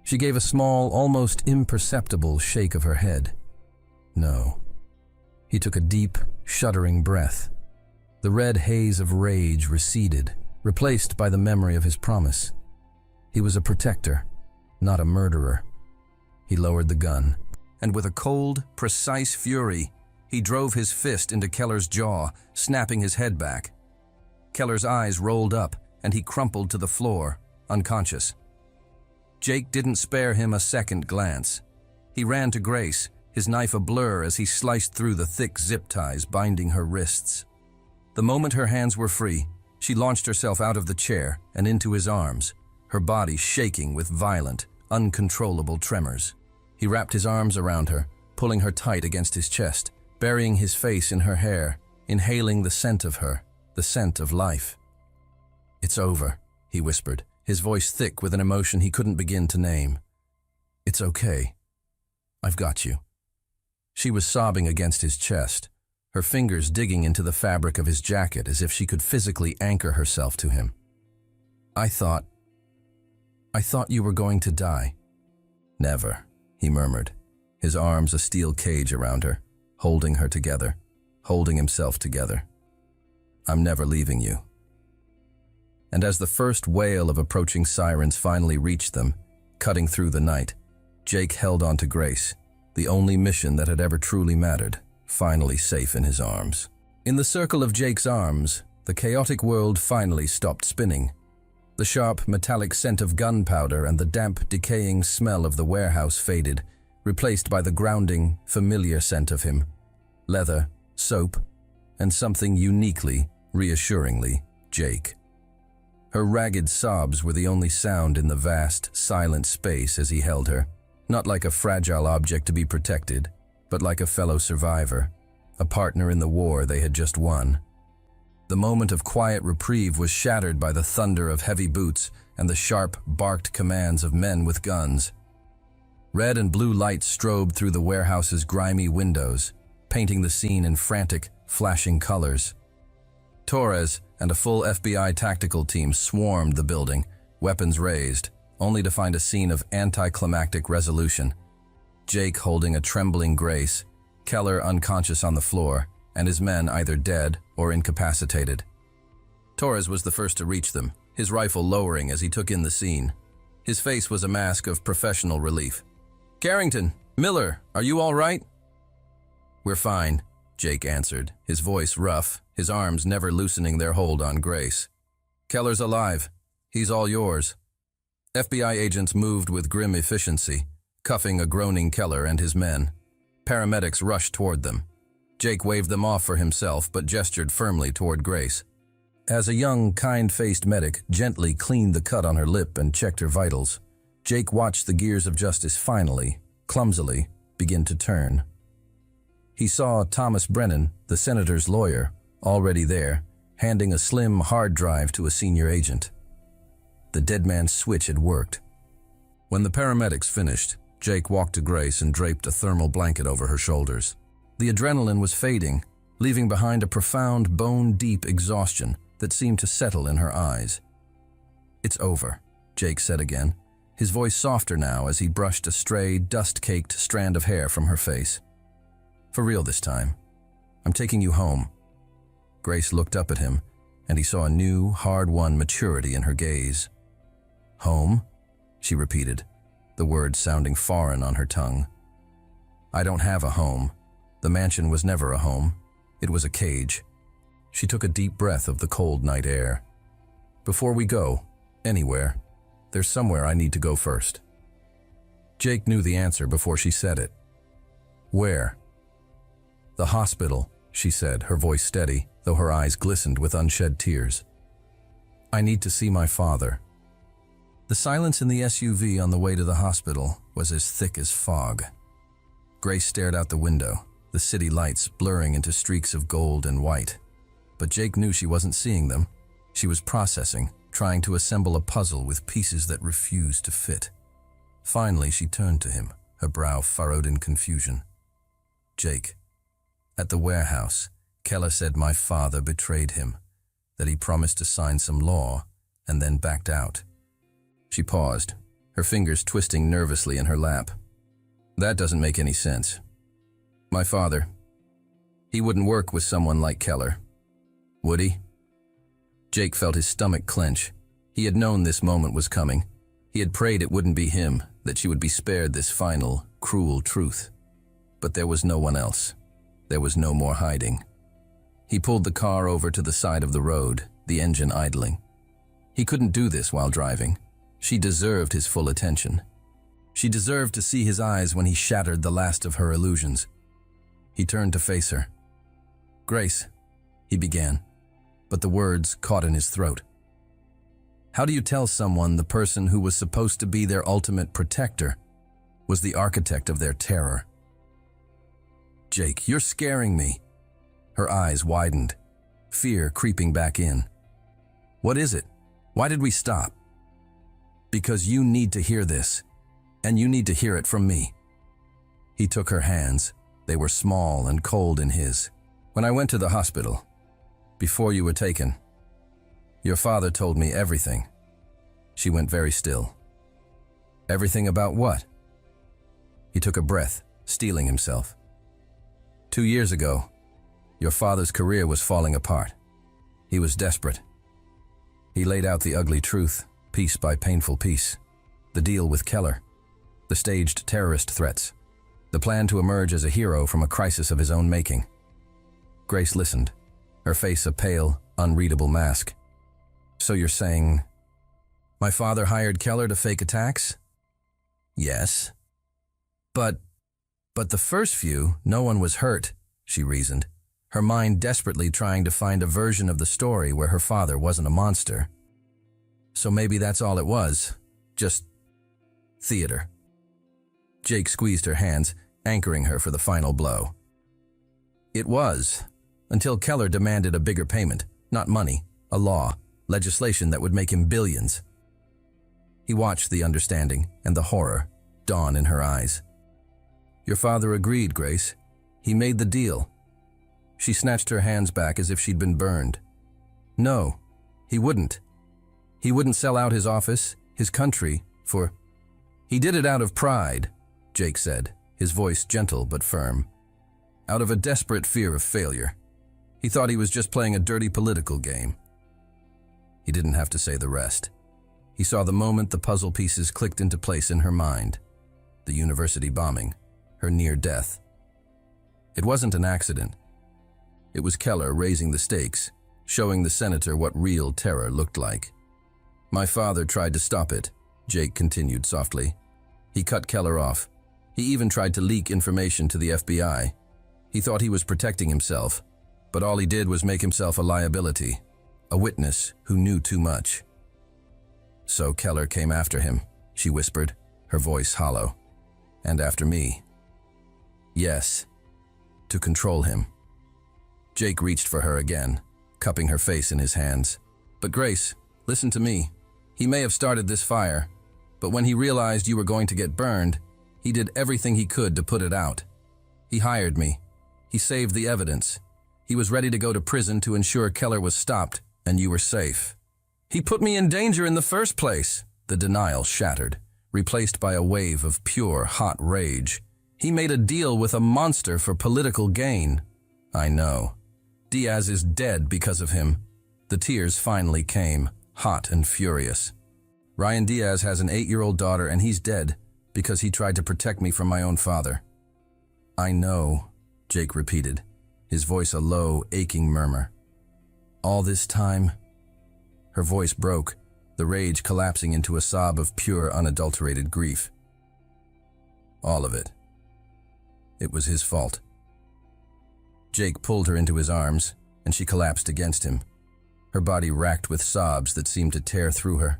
She gave a small, almost imperceptible shake of her head. No. He took a deep, shuddering breath. The red haze of rage receded, replaced by the memory of his promise. He was a protector, not a murderer. He lowered the gun, and with a cold, precise fury, he drove his fist into Keller's jaw, snapping his head back. Keller's eyes rolled up, and he crumpled to the floor, unconscious. Jake didn't spare him a second glance. He ran to Grace, his knife a blur as he sliced through the thick zip ties binding her wrists. The moment her hands were free, she launched herself out of the chair and into his arms, her body shaking with violent, uncontrollable tremors. He wrapped his arms around her, pulling her tight against his chest, burying his face in her hair, inhaling the scent of her, the scent of life. "It's over," he whispered, his voice thick with an emotion he couldn't begin to name. "It's okay. I've got you." She was sobbing against his chest, her fingers digging into the fabric of his jacket as if she could physically anchor herself to him. I thought you were going to die." "Never," he murmured, his arms a steel cage around her, holding her together, holding himself together. "I'm never leaving you." And as the first wail of approaching sirens finally reached them, cutting through the night, Jake held on to Grace, the only mission that had ever truly mattered, finally safe in his arms. In the circle of Jake's arms, the chaotic world finally stopped spinning. The sharp, metallic scent of gunpowder and the damp, decaying smell of the warehouse faded, replaced by the grounding, familiar scent of him. Leather, soap, and something uniquely, reassuringly, Jake. Her ragged sobs were the only sound in the vast, silent space as he held her, not like a fragile object to be protected, but like a fellow survivor, a partner in the war they had just won. The moment of quiet reprieve was shattered by the thunder of heavy boots and the sharp, barked commands of men with guns. Red and blue lights strobed through the warehouse's grimy windows, painting the scene in frantic, flashing colors. Torres and a full FBI tactical team swarmed the building, weapons raised, only to find a scene of anticlimactic resolution. Jake holding a trembling Grace, Keller unconscious on the floor, and his men either dead or incapacitated. Torres was the first to reach them, his rifle lowering as he took in the scene. His face was a mask of professional relief. "Carrington, Miller, are you all right?" "We're fine," Jake answered, his voice rough, his arms never loosening their hold on Grace. "Keller's alive. He's all yours." FBI agents moved with grim efficiency, cuffing a groaning Keller and his men. Paramedics rushed toward them. Jake waved them off for himself, but gestured firmly toward Grace. As a young, kind-faced medic gently cleaned the cut on her lip and checked her vitals, Jake watched the gears of justice finally, clumsily, begin to turn. He saw Thomas Brennan, the senator's lawyer, already there, handing a slim hard drive to a senior agent. The dead man's switch had worked. When the paramedics finished, Jake walked to Grace and draped a thermal blanket over her shoulders. The adrenaline was fading, leaving behind a profound, bone-deep exhaustion that seemed to settle in her eyes. "It's over," Jake said again, his voice softer now as he brushed a stray, dust-caked strand of hair from her face. "For real this time. I'm taking you home." Grace looked up at him, and he saw a new, hard-won maturity in her gaze. "Home?" she repeated, the words sounding foreign on her tongue. "I don't have a home. The mansion was never a home. It was a cage." She took a deep breath of the cold night air. "Before we go, anywhere, there's somewhere I need to go first." Jake knew the answer before she said it. "Where?" "The hospital," she said, her voice steady, though her eyes glistened with unshed tears. "I need to see my father." The silence in the SUV on the way to the hospital was as thick as fog. Grace stared out the window, the city lights blurring into streaks of gold and white. But Jake knew she wasn't seeing them. She was processing, trying to assemble a puzzle with pieces that refused to fit. Finally, she turned to him, her brow furrowed in confusion. "Jake, at the warehouse, Keller said my father betrayed him, that he promised to sign some law and then backed out." She paused, her fingers twisting nervously in her lap. That doesn't make any sense. My father, he wouldn't work with someone like Keller, would he? Jake felt his stomach clench. He had known this moment was coming. He had prayed it wouldn't be him, that she would be spared this final, cruel truth. But there was no one else. There was no more hiding. He pulled the car over to the side of the road, the engine idling. He couldn't do this while driving. She deserved his full attention. She deserved to see his eyes when he shattered the last of her illusions. He turned to face her. "Grace," he began, but the words caught in his throat. How do you tell someone the person who was supposed to be their ultimate protector was the architect of their terror? "Jake, you're scaring me." Her eyes widened, fear creeping back in. "What is it? Why did we stop?" "Because you need to hear this, and you need to hear it from me." He took her hands. They were small and cold in his. "When I went to the hospital, before you were taken, your father told me everything." She went very still. "Everything about what?" He took a breath, steeling himself. 2 years ago, your father's career was falling apart. He was desperate. He laid out the ugly truth, piece by painful piece. The deal with Keller, the staged terrorist threats, the plan to emerge as a hero from a crisis of his own making. Grace listened, her face a pale, unreadable mask. "So you're saying, my father hired Keller to fake attacks?" "Yes." But the first few, no one was hurt," she reasoned, her mind desperately trying to find a version of the story where her father wasn't a monster. "So maybe that's all it was, just theater." Jake squeezed her hands, anchoring her for the final blow. "It was, until Keller demanded a bigger payment, not money, a law, legislation that would make him billions." He watched the understanding and the horror dawn in her eyes. "Your father agreed, Grace. He made the deal." She snatched her hands back as if she'd been burned. "No, he wouldn't. He wouldn't sell out his office, his country, for—" "He did it out of pride," Jake said, his voice gentle but firm. "Out of a desperate fear of failure. He thought he was just playing a dirty political game." He didn't have to say the rest. He saw the moment the puzzle pieces clicked into place in her mind. The university bombing, her near death. It wasn't an accident. It was Keller raising the stakes, showing the senator what real terror looked like. "My father tried to stop it," Jake continued softly. "He cut Keller off. He even tried to leak information to the FBI. He thought he was protecting himself, but all he did was make himself a liability, a witness who knew too much." "So Keller came after him," she whispered, her voice hollow. "And after me." "Yes, to control him." Jake reached for her again, cupping her face in his hands. "But Grace, listen to me. He may have started this fire, but when he realized you were going to get burned, he did everything he could to put it out. He hired me. He saved the evidence. He was ready to go to prison to ensure Keller was stopped and you were safe. He put me in danger in the first place." The denial shattered, replaced by a wave of pure, hot rage. "He made a deal with a monster for political gain." "I know. Diaz is dead because of him." The tears finally came, hot and furious. "Ryan Diaz has an 8-year-old daughter and he's dead because he tried to protect me from my own father." "I know," Jake repeated, his voice a low, aching murmur. "All this time?" Her voice broke, the rage collapsing into a sob of pure, unadulterated grief. "All of it. It was his fault." Jake pulled her into his arms, and she collapsed against him, her body racked with sobs that seemed to tear through her.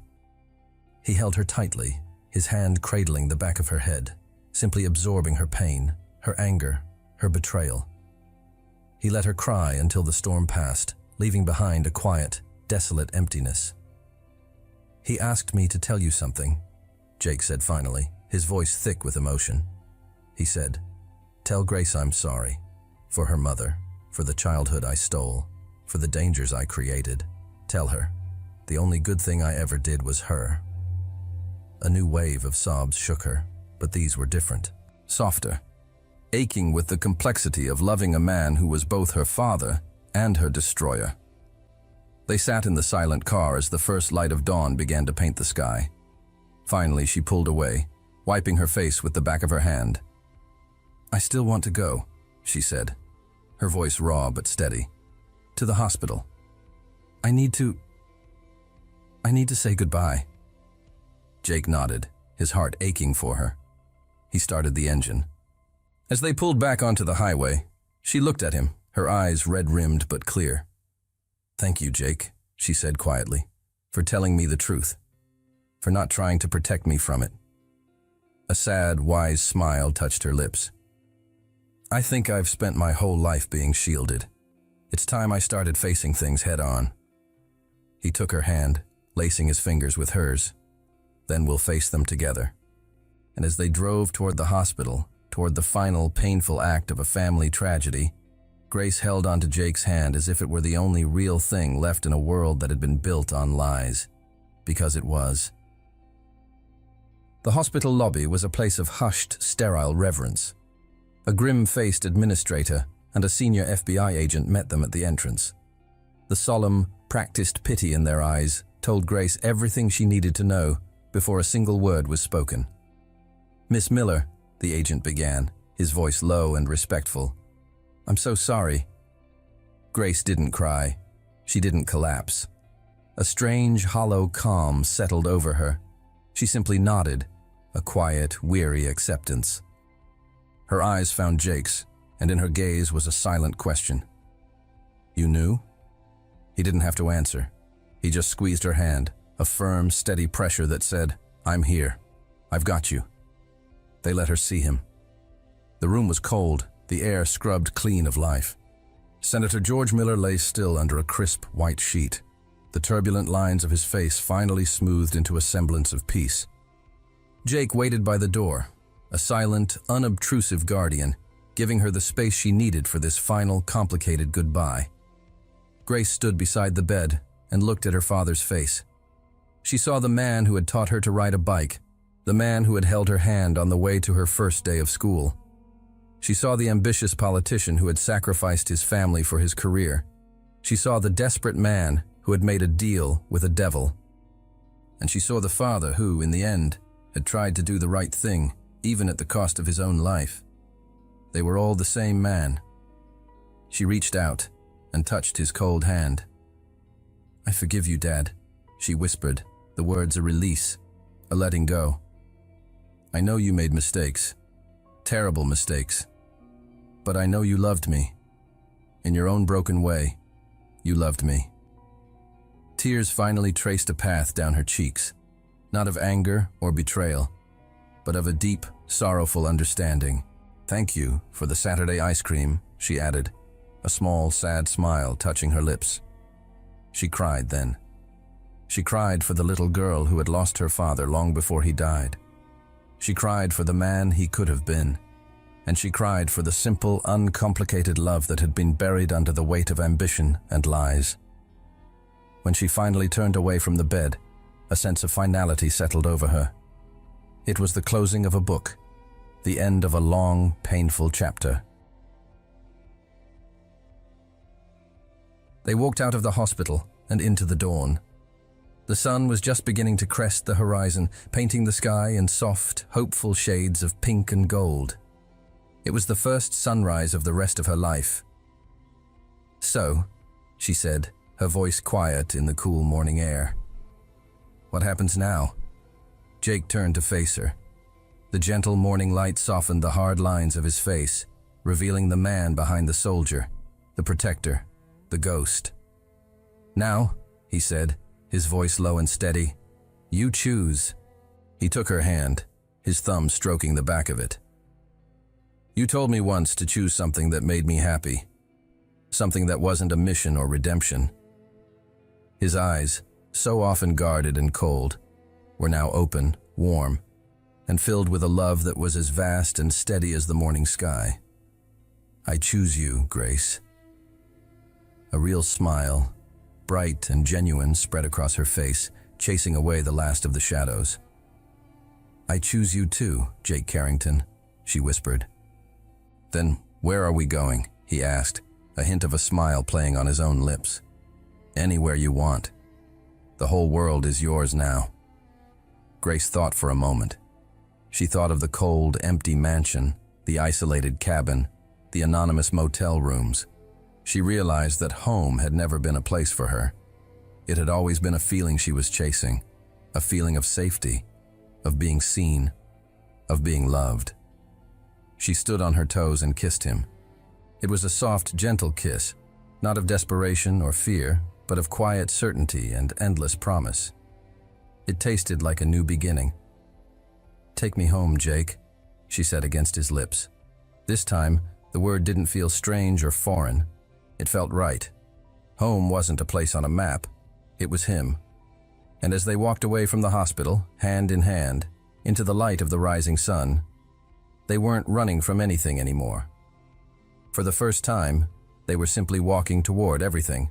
He held her tightly, his hand cradling the back of her head, simply absorbing her pain, her anger, her betrayal. He let her cry until the storm passed, leaving behind a quiet, desolate emptiness. "He asked me to tell you something," Jake said finally, his voice thick with emotion. He said, "Tell Grace I'm sorry. For her mother, for the childhood I stole, for the dangers I created. Tell her, the only good thing I ever did was her." A new wave of sobs shook her, but these were different, softer, aching with the complexity of loving a man who was both her father and her destroyer. They sat in the silent car as the first light of dawn began to paint the sky. Finally, she pulled away, wiping her face with the back of her hand. "I still want to go," she said, her voice raw but steady. "To the hospital. I need to say goodbye." Jake nodded, his heart aching for her. He started the engine. As they pulled back onto the highway, she looked at him, her eyes red-rimmed but clear. "Thank you, Jake," she said quietly, "for telling me the truth, for not trying to protect me from it." A sad, wise smile touched her lips. "I think I've spent my whole life being shielded. It's time I started facing things head-on." He took her hand, lacing his fingers with hers. "Then we'll face them together." And as they drove toward the hospital, toward the final painful act of a family tragedy, Grace held onto Jake's hand as if it were the only real thing left in a world that had been built on lies. Because it was. The hospital lobby was a place of hushed, sterile reverence. A grim-faced administrator and a senior FBI agent met them at the entrance. The solemn, practiced pity in their eyes told Grace everything she needed to know before a single word was spoken. "Miss Miller," the agent began, his voice low and respectful. "I'm so sorry." Grace didn't cry. She didn't collapse. A strange, hollow calm settled over her. She simply nodded, a quiet, weary acceptance. Her eyes found Jake's, and in her gaze was a silent question. "You knew?" He didn't have to answer. He just squeezed her hand, a firm, steady pressure that said, "I'm here. I've got you." They let her see him. The room was cold, the air scrubbed clean of life. Senator George Miller lay still under a crisp white sheet, the turbulent lines of his face finally smoothed into a semblance of peace. Jake waited by the door, a silent, unobtrusive guardian, giving her the space she needed for this final, complicated goodbye. Grace stood beside the bed and looked at her father's face. She saw the man who had taught her to ride a bike, the man who had held her hand on the way to her first day of school. She saw the ambitious politician who had sacrificed his family for his career. She saw the desperate man who had made a deal with a devil. And she saw the father who, in the end, had tried to do the right thing, even at the cost of his own life. They were all the same man. She reached out and touched his cold hand. "I forgive you, Dad," she whispered, the words a release, a letting go. "I know you made mistakes, terrible mistakes, but I know you loved me. In your own broken way, you loved me." Tears finally traced a path down her cheeks, not of anger or betrayal, but of a deep, sorrowful understanding. "Thank you for the Saturday ice cream," she added, a small, sad smile touching her lips. She cried then. She cried for the little girl who had lost her father long before he died. She cried for the man he could have been. And she cried for the simple, uncomplicated love that had been buried under the weight of ambition and lies. When she finally turned away from the bed, a sense of finality settled over her. It was the closing of a book, the end of a long, painful chapter. They walked out of the hospital and into the dawn. The sun was just beginning to crest the horizon, painting the sky in soft, hopeful shades of pink and gold. It was the first sunrise of the rest of her life. "So," she said, her voice quiet in the cool morning air. "What happens now?" Jake turned to face her. The gentle morning light softened the hard lines of his face, revealing the man behind the soldier, the protector, the ghost. "Now," he said, his voice low and steady, "you choose." He took her hand, his thumb stroking the back of it. "You told me once to choose something that made me happy, something that wasn't a mission or redemption." His eyes, so often guarded and cold, were now open, warm, and filled with a love that was as vast and steady as the morning sky. "I choose you, Grace." A real smile, bright and genuine, spread across her face, chasing away the last of the shadows. I choose you too, Jake Carrington, she whispered. Then where are we going? He asked, a hint of a smile playing on his own lips. Anywhere you want. The whole world is yours now. Grace thought for a moment. She thought of the cold, empty mansion, the isolated cabin, the anonymous motel rooms. She realized that home had never been a place for her. It had always been a feeling she was chasing, a feeling of safety, of being seen, of being loved. She stood on her toes and kissed him. It was a soft, gentle kiss, not of desperation or fear, but of quiet certainty and endless promise. It tasted like a new beginning. "Take me home, Jake," she said against his lips. This time, the word didn't feel strange or foreign. It felt right. Home wasn't a place on a map. It was him. And as they walked away from the hospital, hand in hand, into the light of the rising sun, they weren't running from anything anymore. For the first time, they were simply walking toward everything.